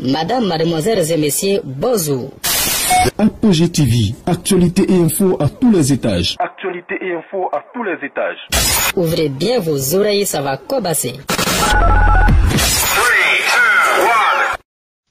Madame, mademoiselles et messieurs, bonjour. Apogée TV, actualité et info à tous les étages. Actualité et info à tous les étages. Ouvrez bien vos oreilles, ça va cobasser.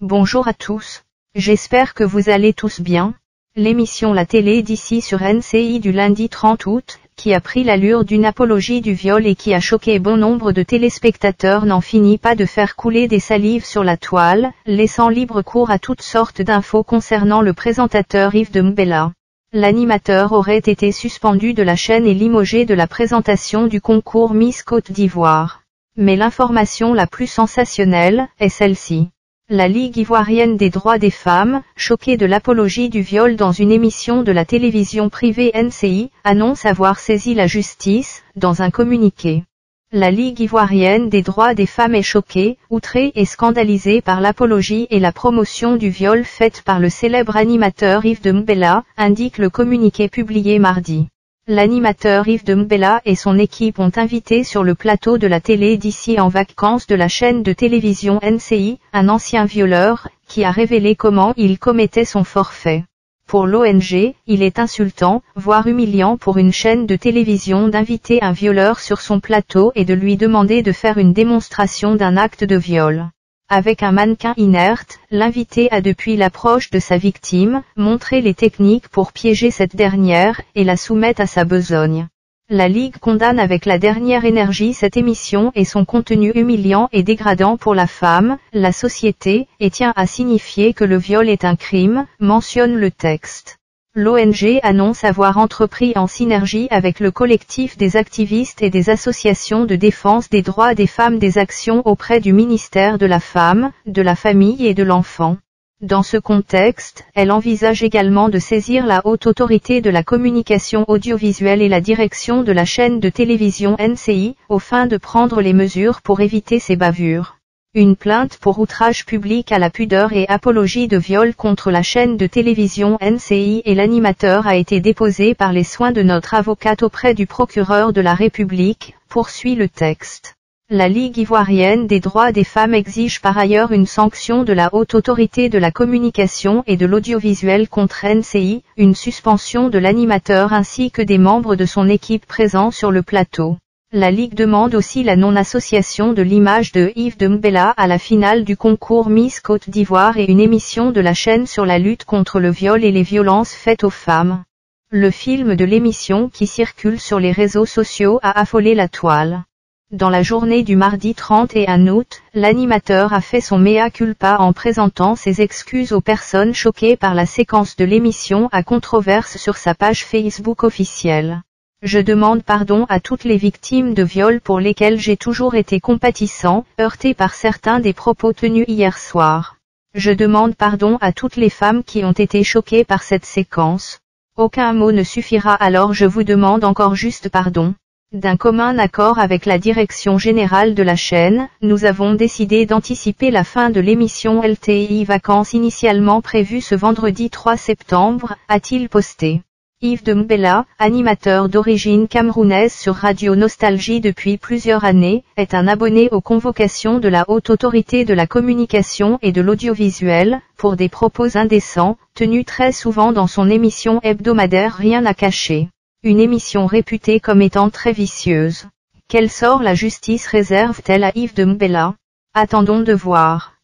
Bonjour à tous. J'espère que vous allez tous bien. L'émission La télé d'ici sur NCI du lundi 30 août, qui a pris l'allure d'une apologie du viol et qui a choqué bon nombre de téléspectateurs, n'en finit pas de faire couler des salives sur la toile, laissant libre cours à toutes sortes d'infos concernant le présentateur Yves de Mbella. L'animateur aurait été suspendu de la chaîne et limogé de la présentation du concours Miss Côte d'Ivoire. Mais l'information la plus sensationnelle est celle-ci. La Ligue ivoirienne des droits des femmes, choquée de l'apologie du viol dans une émission de la télévision privée NCI, annonce avoir saisi la justice, dans un communiqué. La Ligue ivoirienne des droits des femmes est choquée, outrée et scandalisée par l'apologie et la promotion du viol faite par le célèbre animateur Yves de Mbella, indique le communiqué publié mardi. L'animateur Yves de Mbella et son équipe ont invité sur le plateau de la télé d'ici en vacances de la chaîne de télévision NCI, un ancien violeur, qui a révélé comment il commettait son forfait. Pour l'ONG, il est insultant, voire humiliant pour une chaîne de télévision d'inviter un violeur sur son plateau et de lui demander de faire une démonstration d'un acte de viol. Avec un mannequin inerte, l'invité a depuis l'approche de sa victime, montré les techniques pour piéger cette dernière, et la soumettre à sa besogne. La Ligue condamne avec la dernière énergie cette émission et son contenu humiliant et dégradant pour la femme, la société, et tient à signifier que le viol est un crime, mentionne le texte. L'ONG annonce avoir entrepris en synergie avec le collectif des activistes et des associations de défense des droits des femmes des actions auprès du ministère de la Femme, de la Famille et de l'Enfant. Dans ce contexte, elle envisage également de saisir la Haute Autorité de la Communication Audiovisuelle et la direction de la chaîne de télévision NCI, aux fins de prendre les mesures pour éviter ces bavures. Une plainte pour outrage public à la pudeur et apologie de viol contre la chaîne de télévision NCI et l'animateur a été déposée par les soins de notre avocate auprès du procureur de la République, poursuit le texte. La Ligue ivoirienne des droits des femmes exige par ailleurs une sanction de la Haute Autorité de la Communication et de l'Audiovisuel contre NCI, une suspension de l'animateur ainsi que des membres de son équipe présents sur le plateau. La Ligue demande aussi la non-association de l'image de Yves de Mbella à la finale du concours Miss Côte d'Ivoire et une émission de la chaîne sur la lutte contre le viol et les violences faites aux femmes. Le film de l'émission qui circule sur les réseaux sociaux a affolé la toile. Dans la journée du mardi 31 août, l'animateur a fait son mea culpa en présentant ses excuses aux personnes choquées par la séquence de l'émission à controverse sur sa page Facebook officielle. Je demande pardon à toutes les victimes de viol pour lesquelles j'ai toujours été compatissant, heurté par certains des propos tenus hier soir. Je demande pardon à toutes les femmes qui ont été choquées par cette séquence. Aucun mot ne suffira, alors je vous demande encore juste pardon. D'un commun accord avec la direction générale de la chaîne, nous avons décidé d'anticiper la fin de l'émission LTI Vacances initialement prévue ce vendredi 3 septembre, a-t-il posté. Yves de Mbella, animateur d'origine camerounaise sur Radio Nostalgie depuis plusieurs années, est un abonné aux convocations de la Haute Autorité de la Communication et de l'Audiovisuel, pour des propos indécents, tenus très souvent dans son émission hebdomadaire Rien à cacher. Une émission réputée comme étant très vicieuse. Quel sort la justice réserve-t-elle à Yves de Mbella ? Attendons de voir.